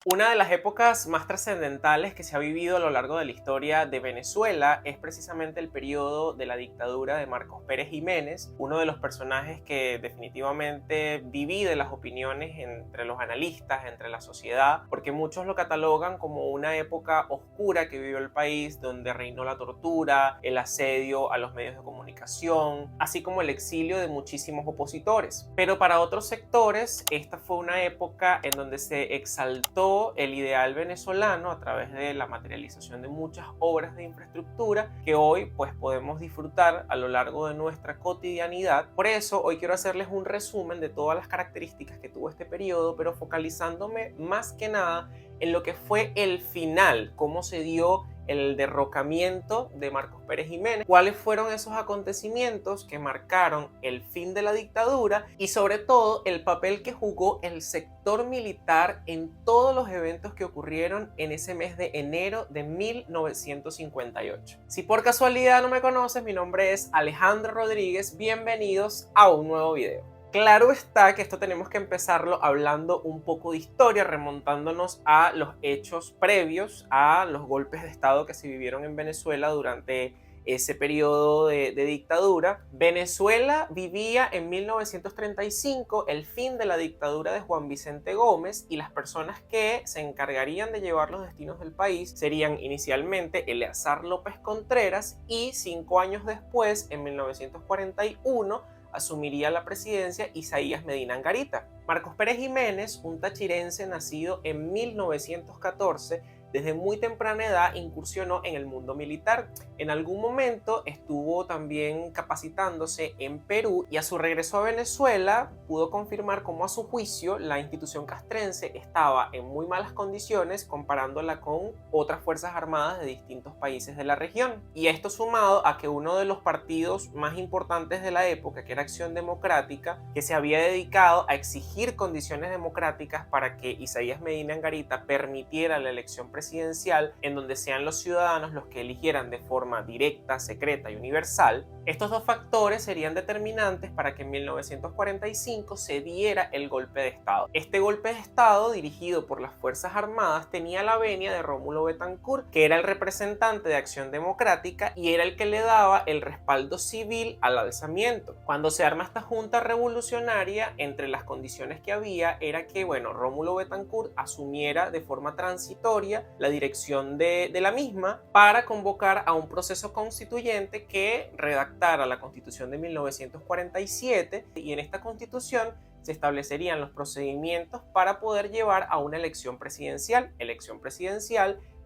Una de las épocas más trascendentales que se ha vivido a lo largo de la historia de Venezuela es precisamente el periodo de la dictadura de Marcos Pérez Jiménez, uno de los personajes que definitivamente divide las opiniones entre los analistas, entre la sociedad, porque muchos lo catalogan como una época oscura que vivió el país, donde reinó la tortura, el asedio a los medios de comunicación, así como el exilio de muchísimos opositores. Pero para otros sectores, esta fue una época en donde se exaltó el ideal venezolano a través de la materialización de muchas obras de infraestructura que hoy pues podemos disfrutar a lo largo de nuestra cotidianidad. Por eso hoy quiero hacerles un resumen de todas las características que tuvo este periodo, pero focalizándome más que nada en lo que fue el final, cómo se dio el derrocamiento de Marcos Pérez Jiménez, cuáles fueron esos acontecimientos que marcaron el fin de la dictadura y sobre todo el papel que jugó el sector militar en todos los eventos que ocurrieron en ese mes de enero de 1958. Si por casualidad no me conoces, mi nombre es Alejandro Rodríguez, bienvenidos a un nuevo video. Claro está que esto tenemos que empezarlo hablando un poco de historia, remontándonos a los hechos previos a los golpes de Estado que se vivieron en Venezuela durante ese periodo de dictadura. Venezuela vivía en 1935 el fin de la dictadura de Juan Vicente Gómez y las personas que se encargarían de llevar los destinos del país serían inicialmente Eleazar López Contreras y 5 años después, en 1941, asumiría la presidencia Isaías Medina Angarita. Marcos Pérez Jiménez, un tachirense nacido en 1914, desde muy temprana edad incursionó en el mundo militar. En algún momento estuvo también capacitándose en Perú y a su regreso a Venezuela pudo confirmar cómo a su juicio la institución castrense estaba en muy malas condiciones comparándola con otras fuerzas armadas de distintos países de la región. Y esto sumado a que uno de los partidos más importantes de la época, que era Acción Democrática, que se había dedicado a exigir condiciones democráticas para que Isaías Medina Angarita permitiera la elección presidencial en donde sean los ciudadanos los que eligieran de forma directa, secreta y universal, estos dos factores serían determinantes para que en 1945 se diera el golpe de Estado. Este golpe de Estado, dirigido por las Fuerzas Armadas, tenía la venia de Rómulo Betancourt, que era el representante de Acción Democrática y era el que le daba el respaldo civil al alzamiento. Cuando se arma esta junta revolucionaria, entre las condiciones que había era que, Rómulo Betancourt asumiera de forma transitoria la dirección de la misma para convocar a un proceso constituyente que redactara la Constitución de 1947 y en esta Constitución se establecerían los procedimientos para poder llevar a una elección presidencial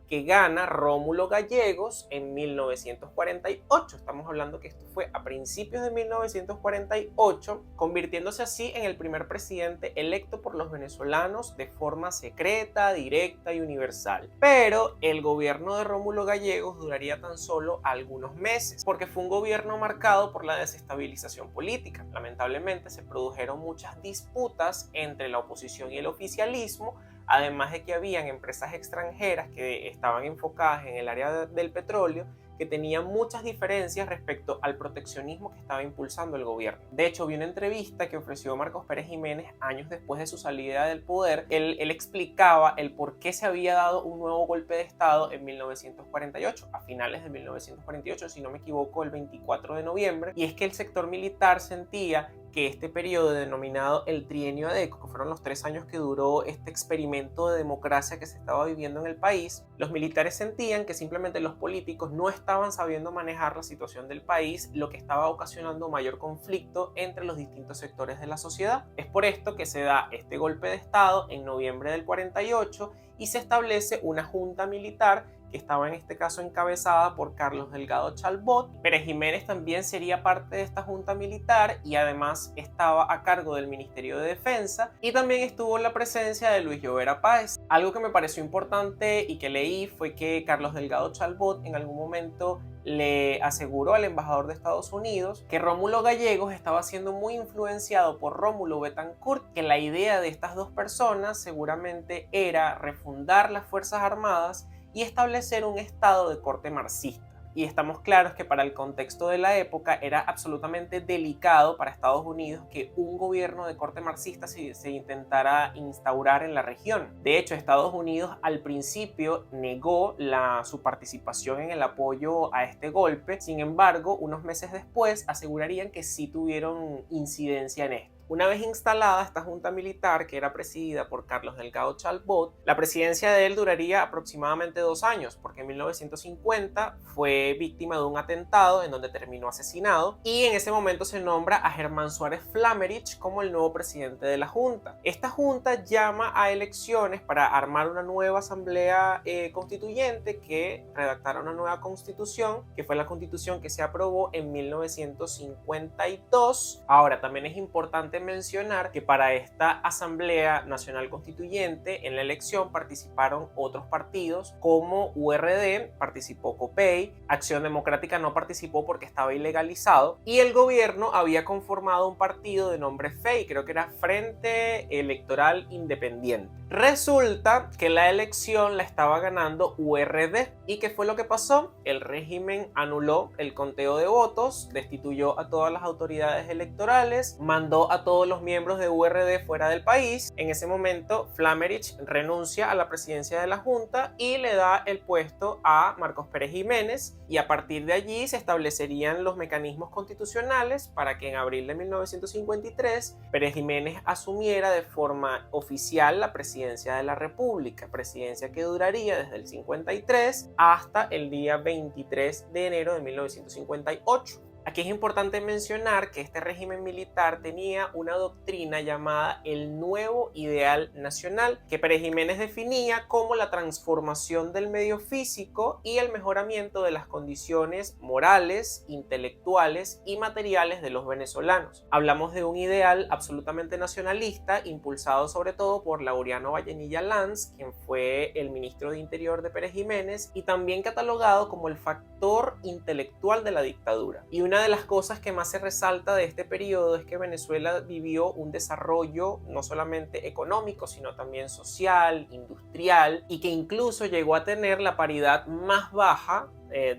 que gana Rómulo Gallegos en 1948. Estamos hablando que esto fue a principios de 1948, convirtiéndose así en el primer presidente electo por los venezolanos de forma secreta, directa y universal. Pero el gobierno de Rómulo Gallegos duraría tan solo algunos meses, porque fue un gobierno marcado por la desestabilización política. Lamentablemente se produjeron muchas disputas entre la oposición y el oficialismo, además de que habían empresas extranjeras que estaban enfocadas en el área del petróleo que tenían muchas diferencias respecto al proteccionismo que estaba impulsando el gobierno. De hecho, vi una entrevista que ofreció Marcos Pérez Jiménez años después de su salida del poder. Él explicaba el por qué se había dado un nuevo golpe de Estado en 1948, a finales de 1948, si no me equivoco, el 24 de noviembre, y es que el sector militar sentía que este periodo denominado el trienio Adeco, que fueron los 3 años que duró este experimento de democracia que se estaba viviendo en el país, los militares sentían que simplemente los políticos no estaban sabiendo manejar la situación del país, lo que estaba ocasionando mayor conflicto entre los distintos sectores de la sociedad. Es por esto que se da este golpe de Estado en noviembre del 48 y se establece una junta militar que estaba en este caso encabezada por Carlos Delgado Chalbot. Pérez Jiménez también sería parte de esta junta militar y además estaba a cargo del Ministerio de Defensa, y también estuvo la presencia de Luis Llovera Páez. Algo que me pareció importante y que leí fue que Carlos Delgado Chalbot en algún momento le aseguró al embajador de Estados Unidos que Rómulo Gallegos estaba siendo muy influenciado por Rómulo Betancourt, que la idea de estas dos personas seguramente era refundar las Fuerzas Armadas y establecer un estado de corte marxista. y estamos claros que para el contexto de la época era absolutamente delicado para Estados Unidos que un gobierno de corte marxista se intentara instaurar en la región. De hecho, Estados Unidos al principio negó su participación en el apoyo a este golpe, sin embargo, unos meses después asegurarían que sí tuvieron incidencia en esto. Una vez instalada esta junta militar, que era presidida por Carlos Delgado Chalbaud, la presidencia de él duraría aproximadamente 2 años, porque en 1950 fue víctima de un atentado en donde terminó asesinado, y en ese momento se nombra a Germán Suárez Flamerich como el nuevo presidente de la junta. Esta junta llama a elecciones para armar una nueva asamblea constituyente que redactara una nueva constitución, que fue la constitución que se aprobó en 1952. Ahora, también es importante mencionar que para esta Asamblea Nacional Constituyente en la elección participaron otros partidos como URD, participó COPEI, Acción Democrática no participó porque estaba ilegalizado, y el gobierno había conformado un partido de nombre FEI, creo que era Frente Electoral Independiente. Resulta que la elección la estaba ganando URD. ¿Y qué fue lo que pasó? El régimen anuló el conteo de votos, destituyó a todas las autoridades electorales, mandó a todos los miembros de URD fuera del país. En ese momento, Flamerich renuncia a la presidencia de la Junta y le da el puesto a Marcos Pérez Jiménez, y a partir de allí se establecerían los mecanismos constitucionales para que en abril de 1953 Pérez Jiménez asumiera de forma oficial la presidencia de la República, presidencia que duraría desde el 53 hasta el día 23 de enero de 1958. Aquí es importante mencionar que este régimen militar tenía una doctrina llamada el nuevo ideal nacional, que Pérez Jiménez definía como la transformación del medio físico y el mejoramiento de las condiciones morales, intelectuales y materiales de los venezolanos. Hablamos de un ideal absolutamente nacionalista, impulsado sobre todo por Laureano Vallenilla Lanz, quien fue el ministro de Interior de Pérez Jiménez, y también catalogado como el factor intelectual de la dictadura. Y una de las cosas que más se resalta de este periodo es que Venezuela vivió un desarrollo no solamente económico, sino también social, industrial, y que incluso llegó a tener la paridad más baja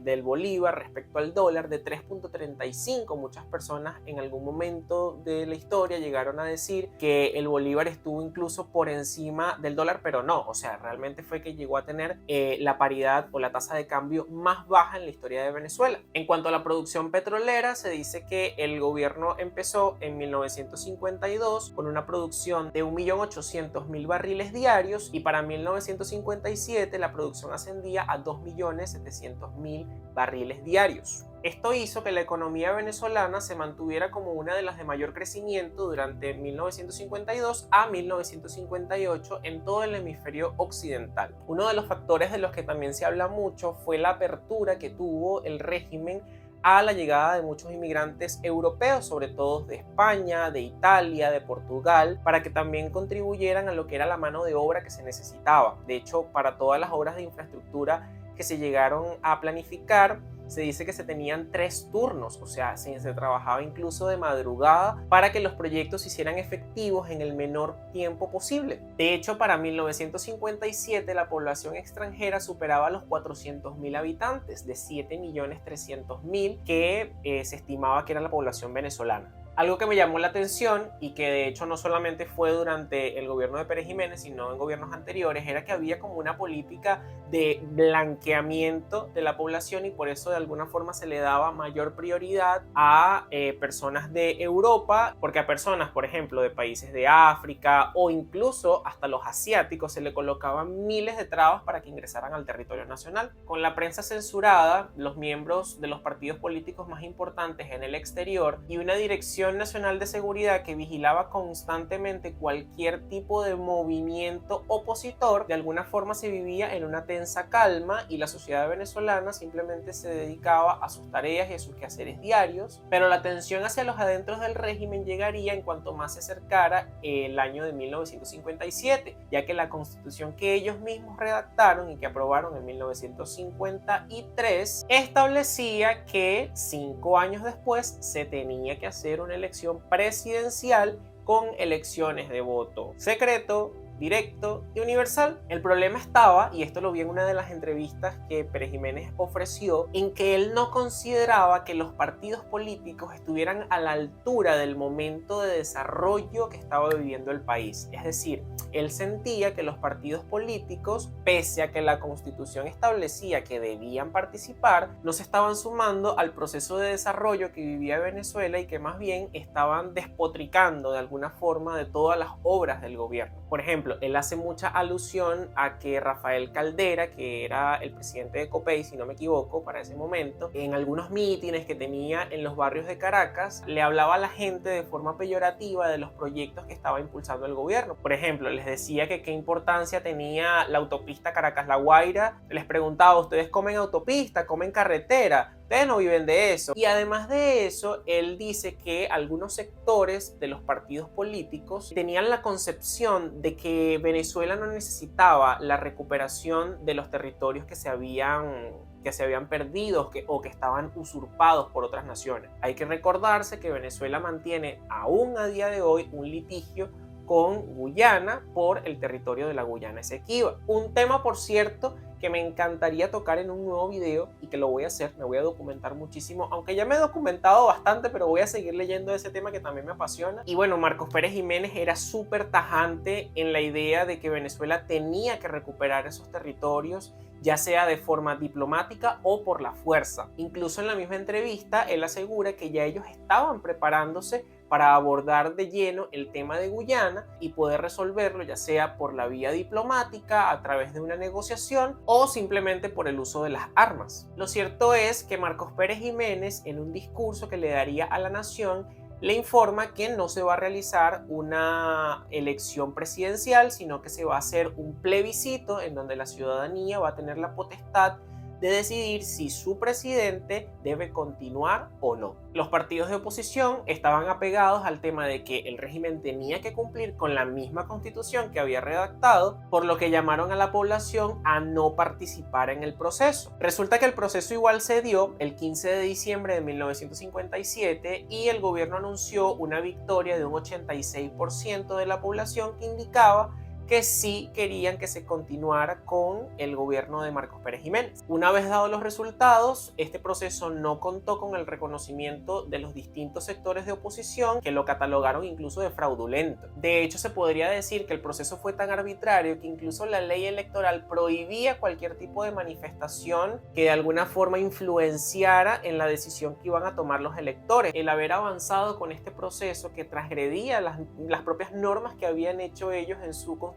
del bolívar respecto al dólar de 3.35. Muchas personas en algún momento de la historia llegaron a decir que el bolívar estuvo incluso por encima del dólar, pero no, o sea, realmente fue que llegó a tener la paridad o la tasa de cambio más baja en la historia de Venezuela. En cuanto a la producción petrolera, se dice que el gobierno empezó en 1952 con una producción de 1.800.000 barriles diarios, y para 1957 la producción ascendía a 2.700.000 barriles diarios. Esto hizo que la economía venezolana se mantuviera como una de las de mayor crecimiento durante 1952 a 1958 en todo el hemisferio occidental. Uno de los factores de los que también se habla mucho fue la apertura que tuvo el régimen a la llegada de muchos inmigrantes europeos, sobre todo de España, de Italia, de Portugal, para que también contribuyeran a lo que era la mano de obra que se necesitaba. De hecho, para todas las obras de infraestructura que se llegaron a planificar, se dice que se tenían 3 turnos, o sea, se trabajaba incluso de madrugada para que los proyectos se hicieran efectivos en el menor tiempo posible. De hecho, para 1957 la población extranjera superaba los 400.000 habitantes, de 7.300.000 que se estimaba que era la población venezolana. Algo que me llamó la atención, y que de hecho no solamente fue durante el gobierno de Pérez Jiménez, sino en gobiernos anteriores, era que había como una política de blanqueamiento de la población, y por eso de alguna forma se le daba mayor prioridad a personas de Europa, porque a personas, por ejemplo, de países de África o incluso hasta los asiáticos se le colocaban miles de trabas para que ingresaran al territorio nacional. Con la prensa censurada, los miembros de los partidos políticos más importantes en el exterior y una dirección Nacional de Seguridad que vigilaba constantemente cualquier tipo de movimiento opositor, de alguna forma se vivía en una tensa calma, y la sociedad venezolana simplemente se dedicaba a sus tareas y a sus quehaceres diarios, pero la tensión hacia los adentros del régimen llegaría en cuanto más se acercara el año de 1957, ya que la constitución que ellos mismos redactaron y que aprobaron en 1953 establecía que 5 años después se tenía que hacer una elección presidencial con elecciones de voto secreto, directo y universal. El problema estaba, y esto lo vi en una de las entrevistas que Pérez Jiménez ofreció, en que él no consideraba que los partidos políticos estuvieran a la altura del momento de desarrollo que estaba viviendo el país. Es decir, él sentía que los partidos políticos, pese a que la Constitución establecía que debían participar, no se estaban sumando al proceso de desarrollo que vivía Venezuela y que más bien estaban despotricando de alguna forma de todas las obras del gobierno. Por ejemplo, él hace mucha alusión a que Rafael Caldera, que era el presidente de Copey, si no me equivoco, para ese momento, en algunos mítines que tenía en los barrios de Caracas, le hablaba a la gente de forma peyorativa de los proyectos que estaba impulsando el gobierno. Por ejemplo, les decía que qué importancia tenía la autopista Caracas-La Guaira. Les preguntaba, ¿ustedes comen autopista, comen carretera? Ustedes no viven de eso. Y además de eso, él dice que algunos sectores de los partidos políticos tenían la concepción de que Venezuela no necesitaba la recuperación de los territorios que se habían perdido o que estaban usurpados por otras naciones. Hay que recordarse que Venezuela mantiene aún a día de hoy un litigio con Guyana por el territorio de la Guyana Esequiba. Un tema, por cierto, que me encantaría tocar en un nuevo video y que lo voy a hacer, me voy a documentar muchísimo, aunque ya me he documentado bastante, pero voy a seguir leyendo ese tema que también me apasiona. Y bueno, Marcos Pérez Jiménez era súper tajante en la idea de que Venezuela tenía que recuperar esos territorios, ya sea de forma diplomática o por la fuerza. Incluso en la misma entrevista, él asegura que ya ellos estaban preparándose para abordar de lleno el tema de Guyana y poder resolverlo ya sea por la vía diplomática, a través de una negociación o simplemente por el uso de las armas. Lo cierto es que Marcos Pérez Jiménez, en un discurso que le daría a la nación, le informa que no se va a realizar una elección presidencial, sino que se va a hacer un plebiscito en donde la ciudadanía va a tener la potestad de decidir si su presidente debe continuar o no. Los partidos de oposición estaban apegados al tema de que el régimen tenía que cumplir con la misma constitución que había redactado, por lo que llamaron a la población a no participar en el proceso. Resulta que el proceso igual se dio el 15 de diciembre de 1957 y el gobierno anunció una victoria de un 86% de la población que indicaba que sí querían que se continuara con el gobierno de Marcos Pérez Jiménez. Una vez dados los resultados, este proceso no contó con el reconocimiento de los distintos sectores de oposición que lo catalogaron incluso de fraudulento. De hecho, se podría decir que el proceso fue tan arbitrario que incluso la ley electoral prohibía cualquier tipo de manifestación que de alguna forma influenciara en la decisión que iban a tomar los electores. El haber avanzado con este proceso que transgredía las propias normas que habían hecho ellos en su constitución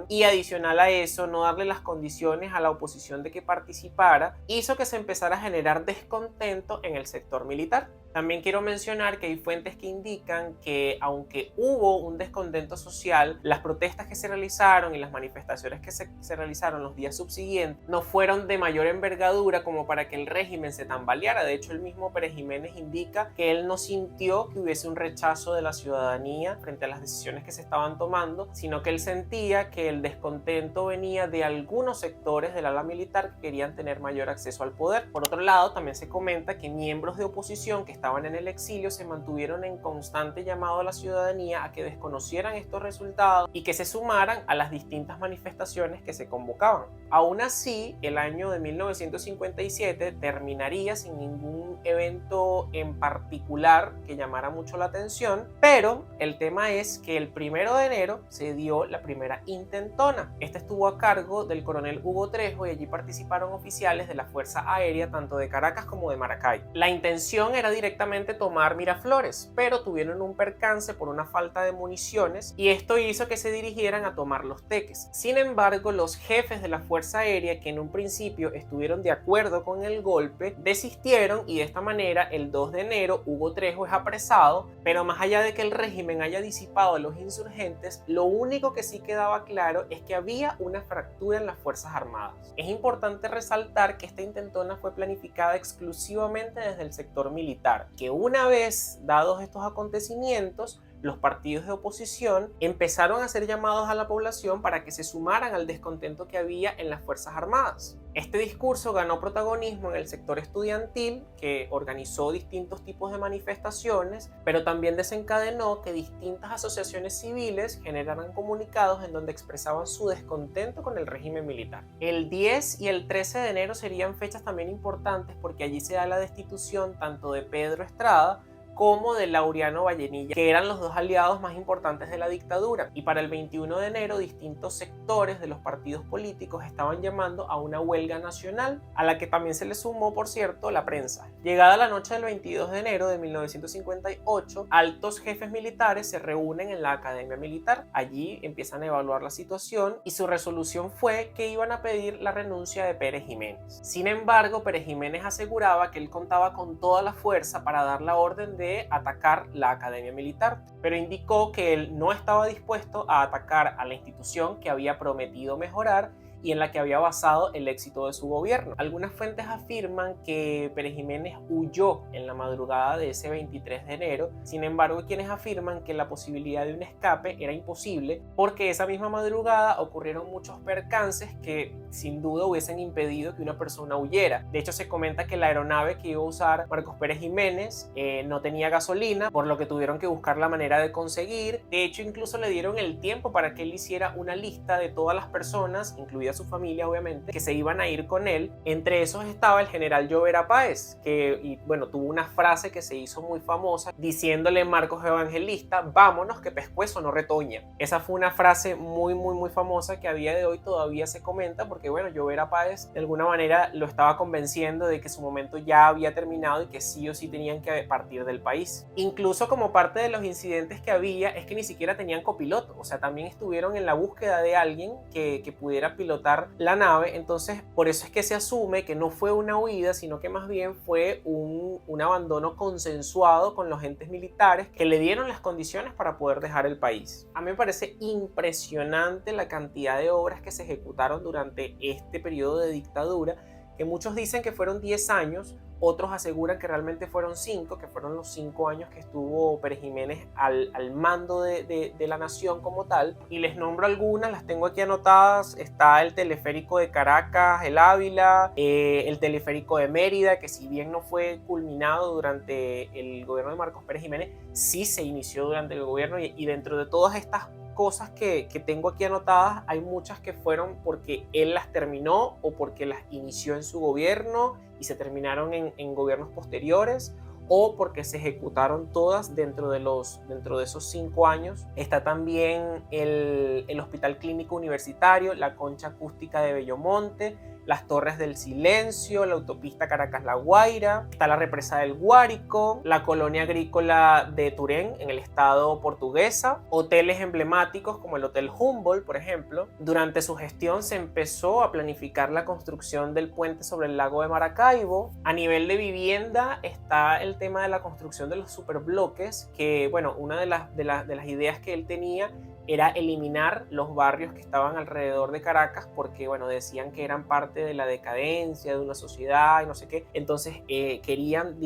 y adicional a eso no darle las condiciones a la oposición de que participara, hizo que se empezara a generar descontento en el sector militar. También quiero mencionar que hay fuentes que indican que aunque hubo un descontento social, las protestas que se realizaron y las manifestaciones que se realizaron los días subsiguientes no fueron de mayor envergadura como para que el régimen se tambaleara. De hecho, el mismo Pérez Jiménez indica que él no sintió que hubiese un rechazo de la ciudadanía frente a las decisiones que se estaban tomando, sino que él sentía que el descontento venía de algunos sectores del ala militar que querían tener mayor acceso al poder. Por otro lado, también se comenta que miembros de oposición que estaban en el exilio se mantuvieron en constante llamado a la ciudadanía a que desconocieran estos resultados y que se sumaran a las distintas manifestaciones que se convocaban. Aún así, el año de 1957 terminaría sin ningún evento en particular que llamara mucho la atención, pero el tema es que el 1 de enero se dio la primera intentona. Esta estuvo a cargo del coronel Hugo Trejo y allí participaron oficiales de la Fuerza Aérea tanto de Caracas como de Maracay. La intención era directamente tomar Miraflores, pero tuvieron un percance por una falta de municiones y esto hizo que se dirigieran a tomar Los Teques. Sin embargo, los jefes de la Fuerza Aérea, que en un principio estuvieron de acuerdo con el golpe, desistieron y de esta manera el 2 de enero Hugo Trejo es apresado, pero más allá de que el régimen haya disipado a los insurgentes, lo único que sí quedaba claro es que había una fractura en las Fuerzas Armadas. Es importante resaltar que esta intentona fue planificada exclusivamente desde el sector militar, que una vez dados estos acontecimientos, los partidos de oposición empezaron a hacer llamados a la población para que se sumaran al descontento que había en las Fuerzas Armadas. Este discurso ganó protagonismo en el sector estudiantil, que organizó distintos tipos de manifestaciones, pero también desencadenó que distintas asociaciones civiles generaran comunicados en donde expresaban su descontento con el régimen militar. El 10 y el 13 de enero serían fechas también importantes porque allí se da la destitución tanto de Pedro Estrada como de Laureano Vallenilla, que eran los dos aliados más importantes de la dictadura. Y para el 21 de enero, distintos sectores de los partidos políticos estaban llamando a una huelga nacional, a la que también se le sumó, por cierto, la prensa. Llegada la noche del 22 de enero de 1958, altos jefes militares se reúnen en la Academia Militar. Allí empiezan a evaluar la situación y su resolución fue que iban a pedir la renuncia de Pérez Jiménez. Sin embargo, Pérez Jiménez aseguraba que él contaba con toda la fuerza para dar la orden de atacar la Academia Militar, pero indicó que él no estaba dispuesto a atacar a la institución que había prometido mejorar y en la que había basado el éxito de su gobierno. Algunas fuentes afirman que Pérez Jiménez huyó en la madrugada de ese 23 de enero, sin embargo, hay quienes afirman que la posibilidad de un escape era imposible porque esa misma madrugada ocurrieron muchos percances que sin duda hubiesen impedido que una persona huyera. De hecho, se comenta que la aeronave que iba a usar Marcos Pérez Jiménez no tenía gasolina, por lo que tuvieron que buscar la manera de conseguir. De hecho, incluso le dieron el tiempo para que él hiciera una lista de todas las personas, incluida su familia obviamente, que se iban a ir con él. Entre esos estaba el general Llovera Páez, que tuvo una frase que se hizo muy famosa diciéndole Marcos Evangelista: vámonos que pescuezo no retoña. Esa fue una frase muy famosa que a día de hoy todavía se comenta porque Llovera Páez de alguna manera lo estaba convenciendo de que su momento ya había terminado y que sí o sí tenían que partir del país. Incluso como parte de los incidentes que había es que ni siquiera tenían copiloto, o sea, también estuvieron en la búsqueda de alguien que pudiera pilotar la nave. Entonces por eso es que se asume que no fue una huida, sino que más bien fue un abandono consensuado con los entes militares que le dieron las condiciones para poder dejar el país. A mí me parece impresionante la cantidad de obras que se ejecutaron durante este periodo de dictadura, que muchos dicen que fueron 10 años, otros aseguran que realmente fueron 5, que fueron los 5 años que estuvo Pérez Jiménez al mando de la nación como tal. Y les nombro algunas, las tengo aquí anotadas. Está el teleférico de Caracas, el Ávila, el teleférico de Mérida, que si bien no fue culminado durante el gobierno de Marcos Pérez Jiménez, sí se inició durante el gobierno, y dentro de todas estas cosas que tengo aquí anotadas, hay muchas que fueron porque él las terminó o porque las inició en su gobierno y se terminaron en gobiernos posteriores, o porque se ejecutaron todas dentro de esos 5 años. Está también el Hospital Clínico Universitario, la Concha Acústica de Bellomonte, las Torres del Silencio, la autopista Caracas-La Guaira, está la represa del Guárico, la colonia agrícola de Turén en el estado Portuguesa, hoteles emblemáticos como el Hotel Humboldt, por ejemplo. Durante su gestión se empezó a planificar la construcción del puente sobre el lago de Maracaibo. A nivel de vivienda está el tema de la construcción de los superbloques, que una de las ideas que él tenía era eliminar los barrios que estaban alrededor de Caracas porque, decían que eran parte de la decadencia de una sociedad y no sé qué. Entonces querían,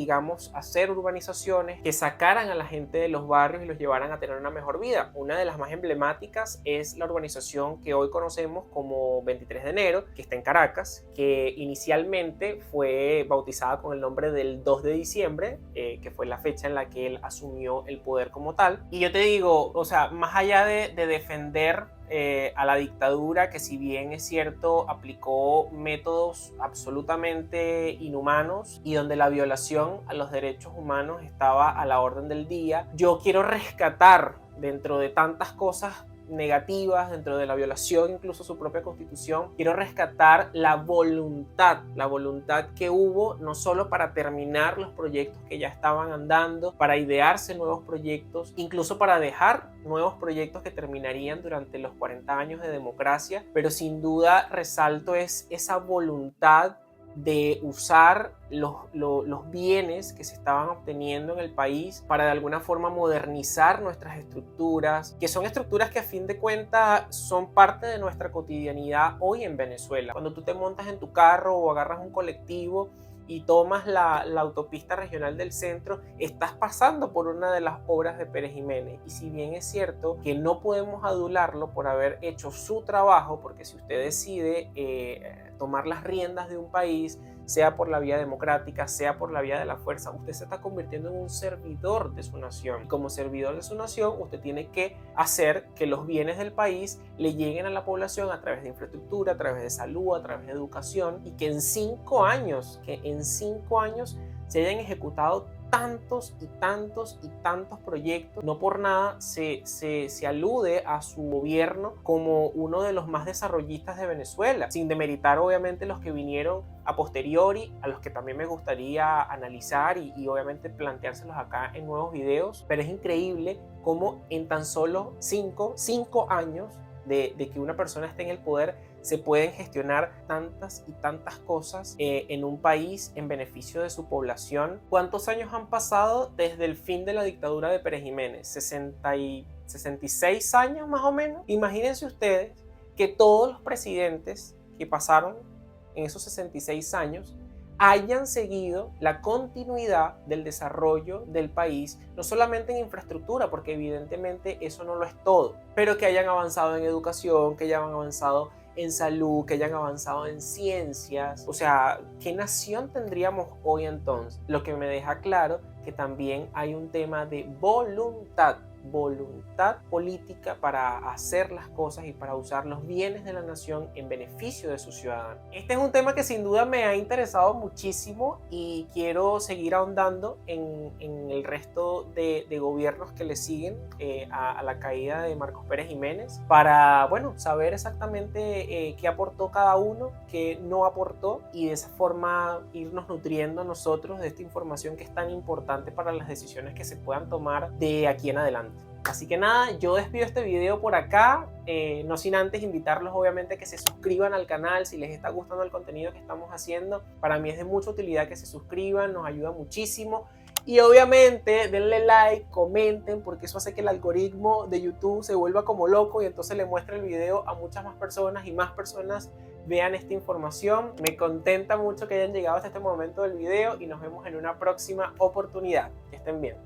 hacer urbanizaciones que sacaran a la gente de los barrios y los llevaran a tener una mejor vida. Una de las más emblemáticas es la urbanización que hoy conocemos como 23 de enero, que está en Caracas, que inicialmente fue bautizada con el nombre del 2 de diciembre, que fue la fecha en la que él asumió el poder como tal. Y yo te digo, más allá de defender a la dictadura, que si bien es cierto aplicó métodos absolutamente inhumanos y donde la violación a los derechos humanos estaba a la orden del día, yo quiero rescatar dentro de tantas cosas negativas, dentro de la violación incluso a su propia constitución, quiero rescatar la voluntad que hubo, no solo para terminar los proyectos que ya estaban andando, para idearse nuevos proyectos, incluso para dejar nuevos proyectos que terminarían durante los 40 años de democracia, pero sin duda resalto es esa voluntad de usar los bienes que se estaban obteniendo en el país para de alguna forma modernizar nuestras estructuras, que son estructuras que a fin de cuentas son parte de nuestra cotidianidad hoy en Venezuela. Cuando tú te montas en tu carro o agarras un colectivo y tomas la autopista regional del centro, estás pasando por una de las obras de Pérez Jiménez. Y si bien es cierto que no podemos adularlo por haber hecho su trabajo, porque si usted decide tomar las riendas de un país, sea por la vía democrática, sea por la vía de la fuerza, usted se está convirtiendo en un servidor de su nación. Y como servidor de su nación, usted tiene que hacer que los bienes del país le lleguen a la población a través de infraestructura, a través de salud, a través de educación, y que en 5 años, se hayan ejecutado tantos y tantos y tantos proyectos. No por nada se alude a su gobierno como uno de los más desarrollistas de Venezuela, sin demeritar obviamente los que vinieron a posteriori, a los que también me gustaría analizar y obviamente planteárselos acá en nuevos videos. Pero es increíble cómo en tan solo 5 años de que una persona esté en el poder se pueden gestionar tantas y tantas cosas en un país en beneficio de su población. ¿Cuántos años han pasado desde el fin de la dictadura de Pérez Jiménez? 66 años más o menos. Imagínense ustedes que todos los presidentes que pasaron en esos 66 años hayan seguido la continuidad del desarrollo del país, no solamente en infraestructura, porque evidentemente eso no lo es todo, pero que hayan avanzado en educación, que hayan avanzado en salud, que hayan avanzado en ciencias. O sea, ¿qué nación tendríamos hoy entonces? Lo que me deja claro que también hay un tema de voluntad política para hacer las cosas y para usar los bienes de la nación en beneficio de sus ciudadanos. Este es un tema que sin duda me ha interesado muchísimo y quiero seguir ahondando en el resto de gobiernos que le siguen a la caída de Marcos Pérez Jiménez para, bueno, saber exactamente qué aportó cada uno, qué no aportó, y de esa forma irnos nutriendo nosotros de esta información que es tan importante para las decisiones que se puedan tomar de aquí en adelante. Así que nada, yo despido este video por acá, no sin antes invitarlos obviamente a que se suscriban al canal si les está gustando el contenido que estamos haciendo. Para mí es de mucha utilidad que se suscriban, nos ayuda muchísimo. Y obviamente denle like, comenten, porque eso hace que el algoritmo de YouTube se vuelva como loco y entonces le muestre el video a muchas más personas y más personas vean esta información. Me contenta mucho que hayan llegado hasta este momento del video y nos vemos en una próxima oportunidad. Que estén bien.